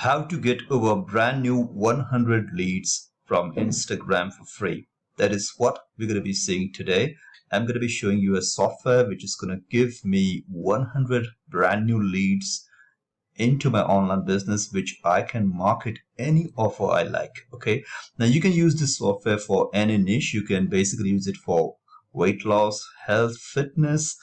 How to get over brand new 100 leads from Instagram for free. That is what we're going to be seeing today. I'm going to be showing you a software which is going to give me 100 brand new leads into my online business, which I can market any offer I like. Okay, now you can use this software for any niche. You can basically use it for weight loss, health, fitness,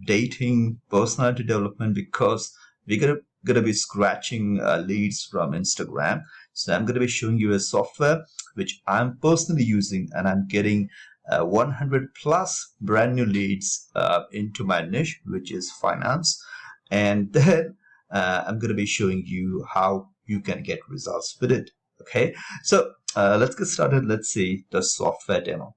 dating, personality development, because we're gonna be scratching leads from Instagram. So I'm gonna be showing you a software which I'm personally using, and I'm getting 100 plus brand new leads into my niche, which is finance. And then I'm going to be showing you how you can get results with it. Okay, so let's get started. Let's see the software demo.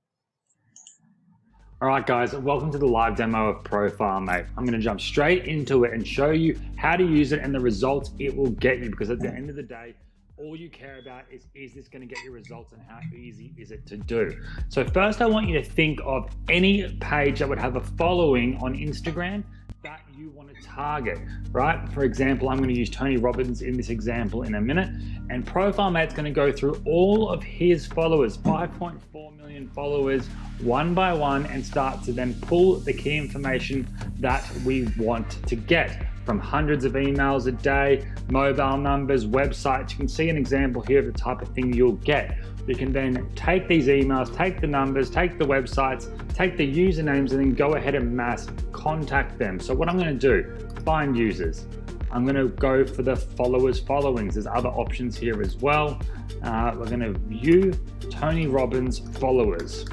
All right, guys, welcome to the live demo of ProfileMate. I'm going to jump straight into it and show you how to use it and the results it will get you, because at the end of the day, all you care about is this going to get you results, and how easy is it to do? So first, I want you to think of any page that would have a following on Instagram that you want to target, right? For example, I'm going to use Tony Robbins in this example in a minute, and ProfileMate's going to go through all of his followers, 5.4 million followers, one by one, and start to then pull the key information that we want to get from hundreds of emails a day, mobile numbers, websites. You can see an example here of the type of thing you'll get. You can then take these emails, take the numbers, take the websites, take the usernames, and then go ahead and mass contact them. So what I'm going to do, find users. I'm going to go for the followers followings. There's other options here as well. We're going to view Tony Robbins followers.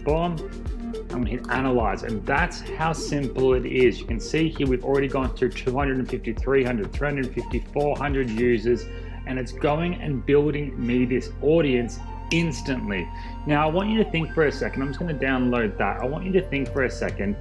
Boom. I'm going to hit analyze, and that's how simple it is. You can see here we've already gone through 250, 300, 350, 400 users, and it's going and building me this audience instantly. Now I want you to think for a second, I'm just going to download that. I want you to think for a second,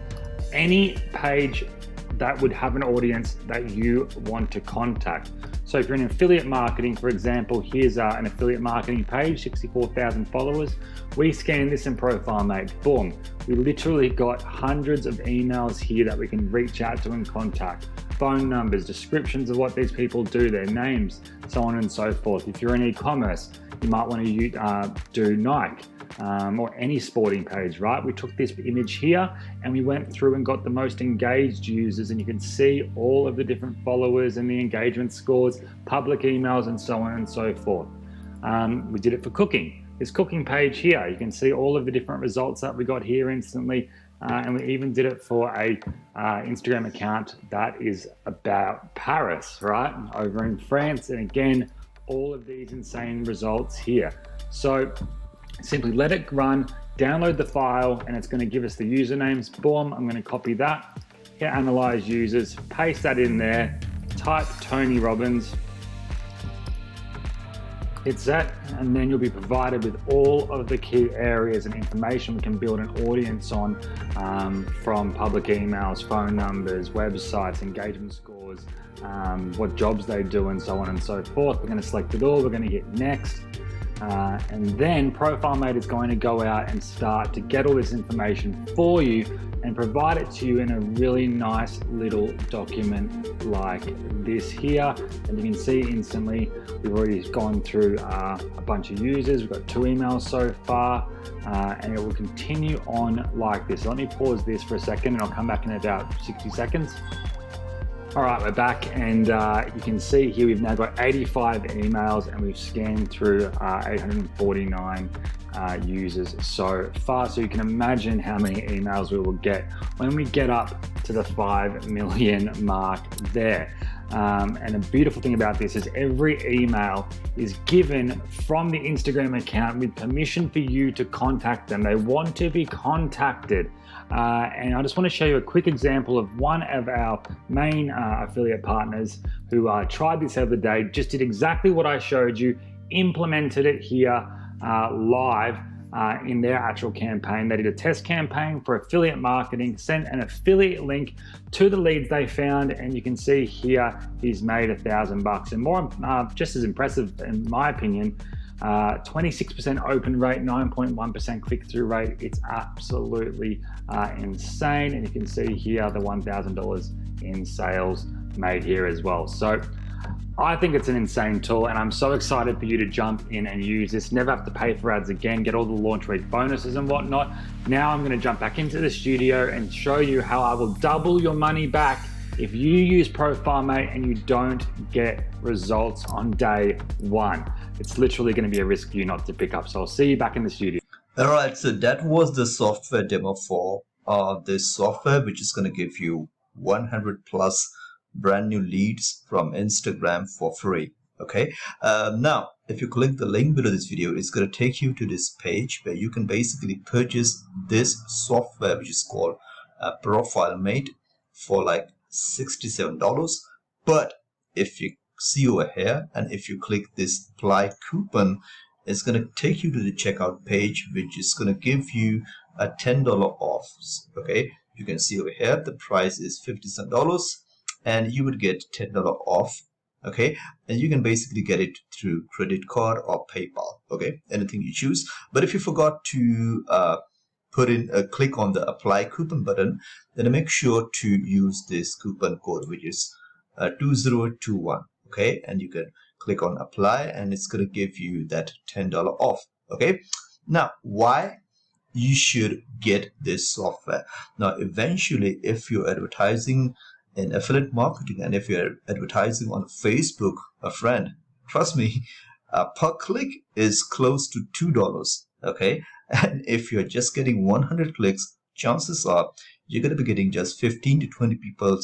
any page that would have an audience that you want to contact. So if you're in affiliate marketing, for example, here's an affiliate marketing page, 64,000 followers. We scan this in ProfileMate, boom. We literally got hundreds of emails here that we can reach out to and contact. Phone numbers, descriptions of what these people do, their names, so on and so forth. If you're in e-commerce, you might want to do Nike. Or any sporting page, right? We took this image here and we went through and got the most engaged users, and you can see all of the different followers and the engagement scores, public emails, and so on and so forth. We did it for cooking. This cooking page here, you can see all of the different results that we got here instantly. And we even did it for a Instagram account that is about Paris, right? Over in France. And again, all of these insane results here. So simply let it run, download the file, and it's going to give us the usernames. Boom, I'm going to copy that, hit analyze users, paste that in there, type Tony Robbins, hit that, and then you'll be provided with all of the key areas and information we can build an audience on, from public emails, phone numbers, websites, engagement scores, what jobs they do, and so on and so forth. We're going to select it all, we're going to hit next. And then ProfileMate is going to go out and start to get all this information for you and provide it to you in a really nice little document like this here. And you can see instantly we've already gone through a bunch of users. We've got 2 emails so far, and it will continue on like this. So let me pause this for a second and I'll come back in about 60 seconds. All right, we're back, and you can see here we've now got 85 emails, and we've scanned through 849 users so far. So you can imagine how many emails we will get when we get up to the 5 million mark there. And the beautiful thing about this is every email is given from the Instagram account with permission for you to contact them. They want to be contacted. And I just want to show you a quick example of one of our main affiliate partners who tried this the other day, just did exactly what I showed you, implemented it here live in their actual campaign. They did a test campaign for affiliate marketing, sent an affiliate link to the leads they found, and you can see here he's made $1,000. And more, just as impressive in my opinion, 26% open rate, 9.1% click-through rate. It's absolutely insane. And you can see here the $1,000 in sales made here as well. So I think it's an insane tool, and I'm so excited for you to jump in and use this. Never have to pay for ads again, get all the launch week bonuses and whatnot. Now I'm going to jump back into the studio and show you how I will double your money back if you use ProfileMate and you don't get results on day one. It's literally going to be a risk for you not to pick up. So I'll see you back in the studio. All right, so that was the software demo for this software, which is going to give you 100 plus brand new leads from Instagram for free. Okay, now if you click the link below this video, it's going to take you to this page where you can basically purchase this software, which is called ProfileMate, for like $67. But if you see over here and if you click this apply coupon, it's going to take you to the checkout page, which is going to give you a $10 off. Okay, you can see over here the price is $57 and you would get $10 off. Okay, and you can basically get it through credit card or PayPal. Okay, anything you choose. But if you forgot to click on the apply coupon button, then make sure to use this coupon code, which is 2021. Okay, and you can click on apply and it's going to give you that $10 off. Okay, now why you should get this software? Now eventually, if you're advertising in affiliate marketing and if you're advertising on Facebook, a friend, trust me, per click is close to $2. Okay, and if you're just getting 100 clicks, chances are you're going to be getting just 15 to 20 people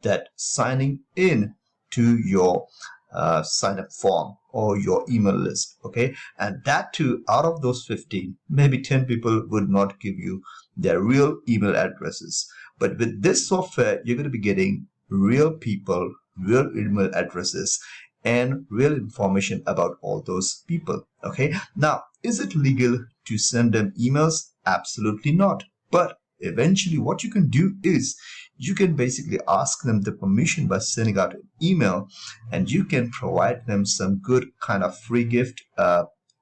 that signing in to your sign up form or your email list. Okay, and that too, out of those 15, maybe 10 people would not give you their real email addresses. But with this software, you're going to be getting real people, real email addresses, and real information about all those people. Okay, now is it legal to send them emails? Absolutely not. But eventually what you can do is you can basically ask them the permission by sending out an email, and you can provide them some good kind of free gift,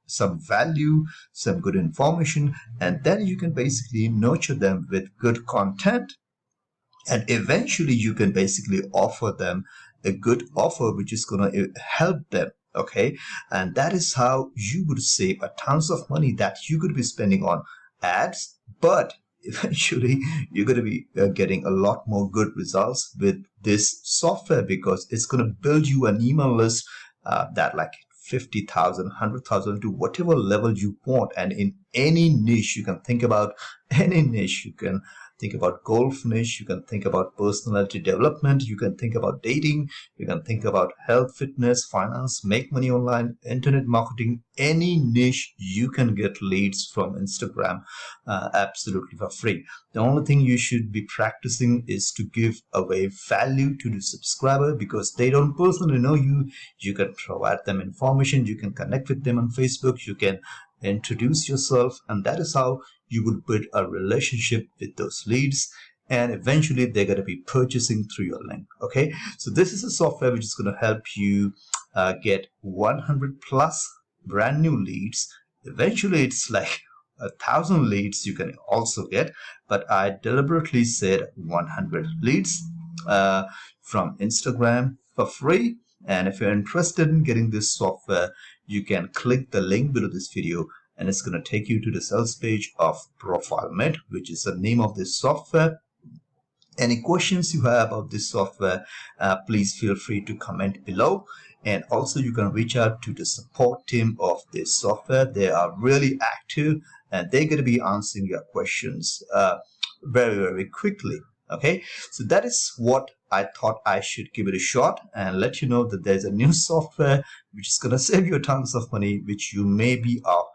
some value, some good information, and then you can basically nurture them with good content, and eventually you can basically offer them a good offer which is going to help them. Okay, and that is how you would save a tons of money that you could be spending on ads, but eventually you're going to be getting a lot more good results with this software, because it's going to build you an email list that like 50,000, 100,000 to whatever level you want. And in any niche, you can think about any niche. You can think about golf niche, you can think about personality development, you can think about dating, you can think about health, fitness, finance, make money online, internet marketing. Any niche you can get leads from Instagram absolutely for free. The only thing you should be practicing is to give away value to the subscriber, because they don't personally know you. You can provide them information, you can connect with them on Facebook, you can introduce yourself, and that is how you would build a relationship with those leads, and eventually they're going to be purchasing through your link. Okay, so this is a software which is going to help you get 100 plus brand new leads. Eventually it's like 1,000 leads you can also get, but I deliberately said 100 leads from Instagram for free. And if you're interested in getting this software, you can click the link below this video, and it's going to take you to the sales page of ProfileMate, which is the name of this software. Any questions you have about this software, please feel free to comment below. And also you can reach out to the support team of this software. They are really active and they're going to be answering your questions very, very quickly. Okay, so that is what I thought I should give it a shot and let you know that there's a new software which is going to save you tons of money, which you maybe are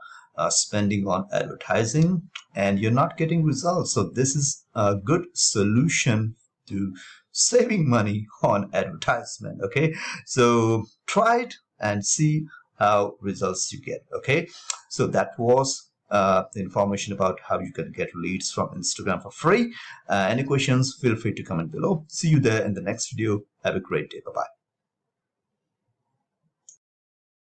spending on advertising and you're not getting results. So this is a good solution to saving money on advertisement. Okay, so try it and see how results you get. Okay, so that was the information about how you can get leads from Instagram for free. Any questions, feel free to comment below. See you there in the next video. Have a great day. Bye-bye.